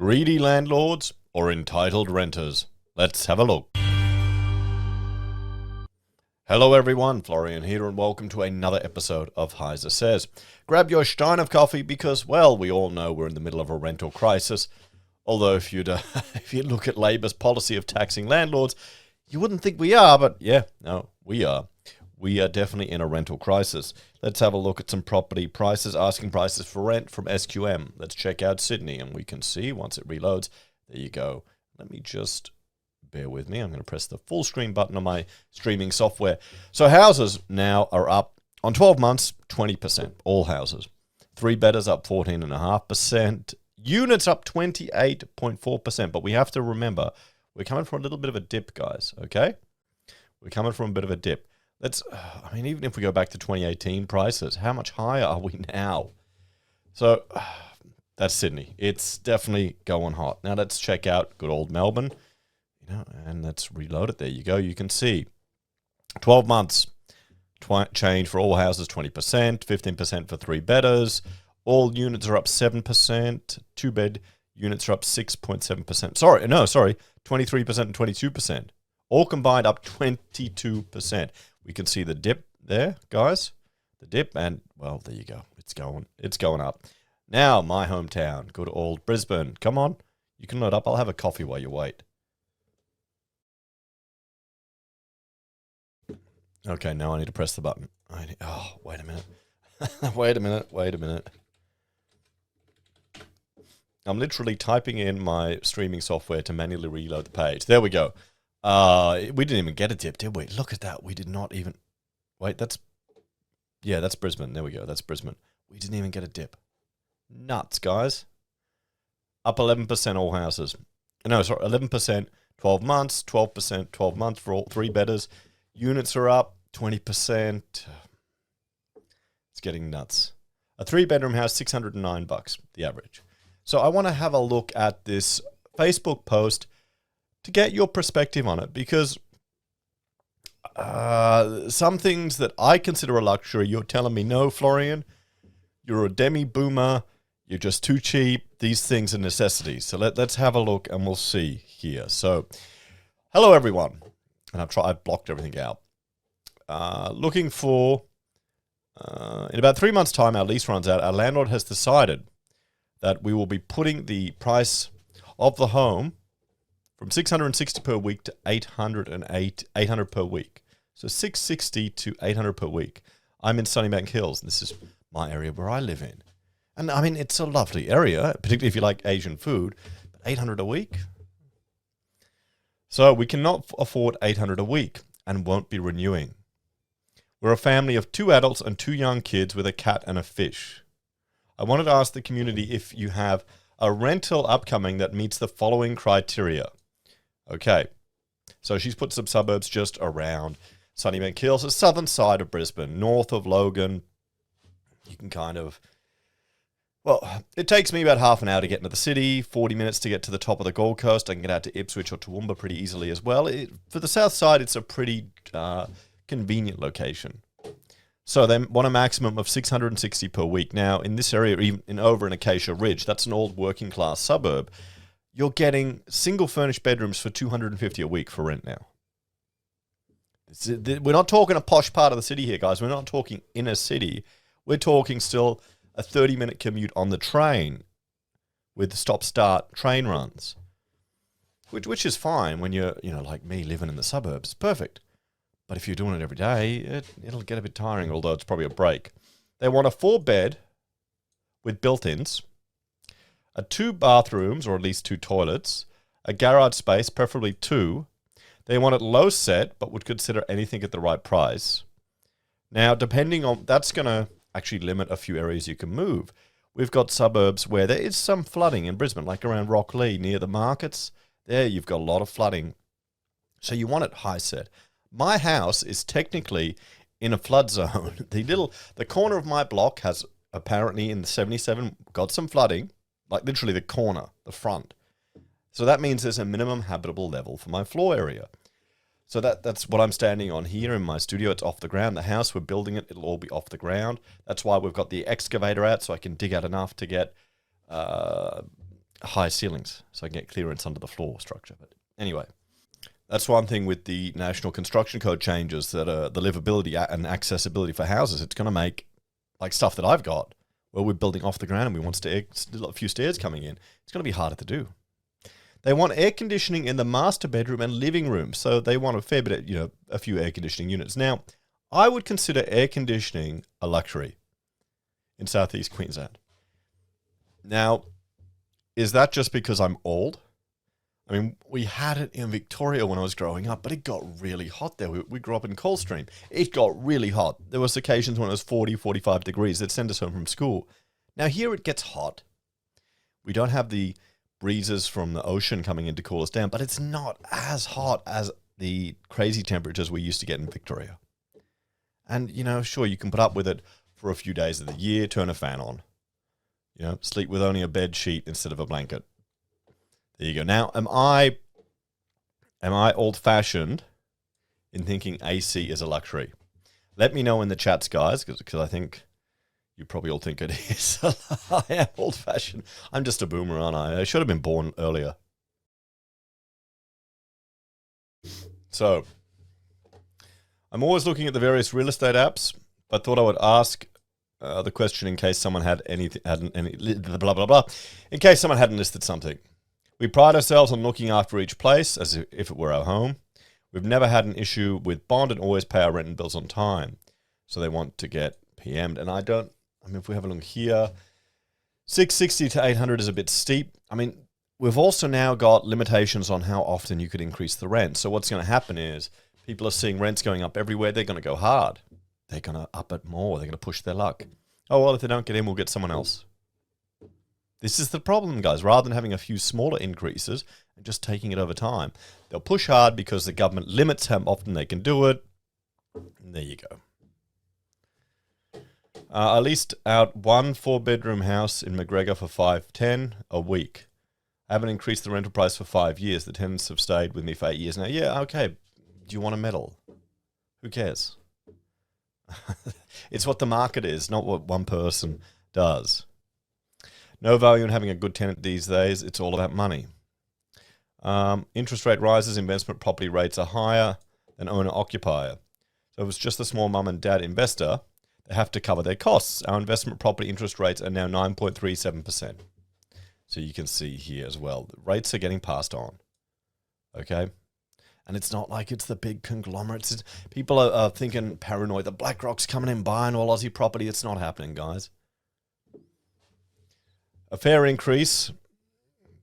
Greedy landlords or entitled renters? Let's have a look. Hello everyone, Florian here and welcome to another episode of HeiseSays. Grab your stein of coffee because, well, we all know we're in the middle of a rental crisis. Although if you look at Labour's policy of taxing landlords, you wouldn't think we are, but yeah, no, we are. We are definitely in a rental crisis. Let's have a look at some property prices, asking prices for rent from SQM. Let's check out Sydney, and we can see once it reloads. There you go. Let me just bear with me. I'm going to press the full screen button on my streaming software. So houses now are up on 12 months, 20%. All houses. 3-bedders up 14.5%. Units up 28.4%. But we have to remember, we're coming from a little bit of a dip, guys. Okay? We're coming from a bit of a dip. Even if we go back to 2018 prices, how much higher are we now? So that's Sydney. It's definitely going hot. Now let's check out good old Melbourne, and let's reload it. There you go. You can see 12 months change for all houses, 20%, 15% for 3-bedders. All units are up 7%. 2-bed units are up 6.7%. Sorry, 23% and 22%. All combined up 22%. We can see the dip there, guys. The dip, and, well, there you go. It's going up. Now, my hometown, good old Brisbane. Come on. You can load up. I'll have a coffee while you wait. Okay, now I need to press the button. Wait a minute. Wait a minute. I'm literally typing in my streaming software to manually reload the page. There we go. We didn't even get a dip, did we? Look at that. We did not even... Wait, that's Brisbane. There we go. That's Brisbane. We didn't even get a dip. Nuts, guys. Up 11% all houses. No, sorry, 11%, 12 months, 12%, 12 months for all 3-bedders. Units are up 20%. It's getting nuts. A 3-bedroom house, $609, the average. So I want to have a look at this Facebook post to get your perspective on it, because some things that I consider a luxury, you're telling me, no, Florian, you're a demi-boomer, you're just too cheap, these things are necessities. So let's have a look and we'll see here. So, hello everyone. And I've blocked everything out. Looking for, in about 3 months' time, our lease runs out. Our landlord has decided that we will be putting the price of the home from $660 per week to $800 per week. So $660 to $800 per week. I'm in Sunnybank Hills. This is my area where I live in. And I mean, it's a lovely area, particularly if you like Asian food. But $800 a week? So we cannot afford $800 a week and won't be renewing. We're a family of 2 adults and 2 young kids with a cat and a fish. I wanted to ask the community if you have a rental upcoming that meets the following criteria. Okay, so she's put some suburbs just around Sunnybank Hills, the southern side of Brisbane, north of Logan. You can it takes me about half an hour to get into the city, 40 minutes to get to the top of the Gold Coast. I can get out to Ipswich or Toowoomba pretty easily as well. For the south side, it's a pretty convenient location. So they want a maximum of $660 per week. Now, in this area, even over in Acacia Ridge, that's an old working-class suburb, you're getting single furnished bedrooms for $250 a week for rent now. We're not talking a posh part of the city here, guys. We're not talking inner city. We're talking still a 30-minute commute on the train with stop-start train runs, which is fine when you're, like me, living in the suburbs. Perfect. But if you're doing it every day, it'll get a bit tiring, although it's probably a break. They want a 4-bed with built-ins, 2 bathrooms, or at least 2 toilets, a garage space, preferably 2. They want it low set, but would consider anything at the right price. Now, depending on, that's going to actually limit a few areas you can move. We've got suburbs where there is some flooding in Brisbane, like around Rocklea, near the markets. There, you've got a lot of flooding. So you want it high set. My house is technically in a flood zone. The corner of my block has apparently in the 77 got some flooding. Like literally the corner, the front. So that means there's a minimum habitable level for my floor area. So that's what I'm standing on here in my studio. It's off the ground. The house, we're building it. It'll all be off the ground. That's why we've got the excavator out, so I can dig out enough to get high ceilings so I can get clearance under the floor structure. But anyway, that's one thing with the National Construction Code changes, that the livability and accessibility for houses, it's going to make, like stuff that I've got, where we're building off the ground and we want a few stairs coming in, it's going to be harder to do. They want air conditioning in the master bedroom and living room, so they want a fair bit of, a few air conditioning units. Now, I would consider air conditioning a luxury in southeast Queensland. Now, is that just because I'm old? I mean, we had it in Victoria when I was growing up, but it got really hot there. We grew up in Coldstream. It got really hot. There was occasions when it was 40, 45 degrees. They'd send us home from school. Now, here it gets hot. We don't have the breezes from the ocean coming in to cool us down, but it's not as hot as the crazy temperatures we used to get in Victoria. And, sure, you can put up with it for a few days of the year, turn a fan on. Sleep with only a bed sheet instead of a blanket. There you go. Now, am I old-fashioned in thinking AC is a luxury? Let me know in the chats, guys, because I think you probably all think it is. I am old-fashioned. I'm just a boomer, aren't I? I should have been born earlier. So, I'm always looking at the various real estate apps, but thought I would ask the question in case someone had any blah blah blah. In case someone hadn't listed something. We pride ourselves on looking after each place as if it were our home. We've never had an issue with bond and always pay our rent and bills on time. So they want to get PM'd. And if we have a look here, 660 to 800 is a bit steep. I mean, we've also now got limitations on how often you could increase the rent. So what's going to happen is people are seeing rents going up everywhere. They're going to go hard. They're going to up it more. They're going to push their luck. Oh, well, if they don't get in, we'll get someone else. This is the problem, guys. Rather than having a few smaller increases and just taking it over time, they'll push hard because the government limits how often they can do it. And there you go. I leased out one 4-bedroom house in McGregor for $510 a week. I haven't increased the rental price for 5 years. The tenants have stayed with me for 8 years now. Yeah, okay. Do you want a medal? Who cares? It's what the market is, not what one person does. No value in having a good tenant these days. It's all about money. Interest rate rises, investment property rates are higher than owner-occupier. So if it's just a small mum and dad investor, they have to cover their costs. Our investment property interest rates are now 9.37%. So you can see here as well, the rates are getting passed on. Okay? And it's not like it's the big conglomerates. People are thinking paranoid that BlackRock's coming in buying all Aussie property. It's not happening, guys. A fair increase,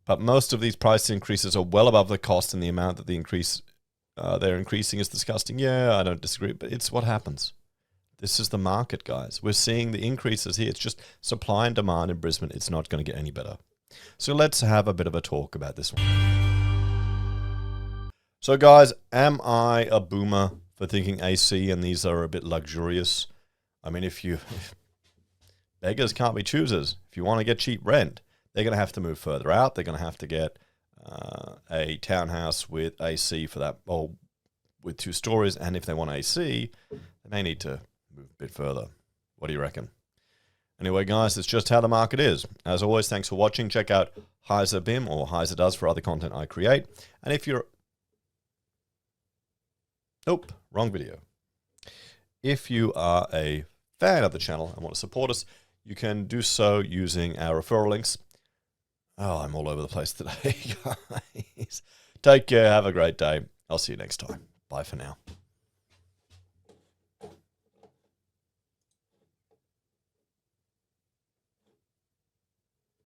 but most of these price increases are well above the cost, and the amount that they're increasing is disgusting. Yeah, I don't disagree, but it's what happens. This is the market, guys. We're seeing the increases here. It's just supply and demand in Brisbane. It's not going to get any better. So let's have a bit of a talk about this one. So guys, am I a boomer for thinking AC and these are a bit luxurious? I mean, if beggars can't be choosers. If you want to get cheap rent, they're going to have to move further out. They're going to have to get a townhouse with AC for that, or with 2 stories. And if they want AC, they may need to move a bit further. What do you reckon? Anyway, guys, it's just how the market is. As always, thanks for watching. Check out Heise BIM or Heise Does for other content I create. And if you're... Nope, wrong video. If you are a fan of the channel and want to support us, you can do so using our referral links. Oh, I'm all over the place today, guys. Take care. Have a great day. I'll see you next time. Bye for now.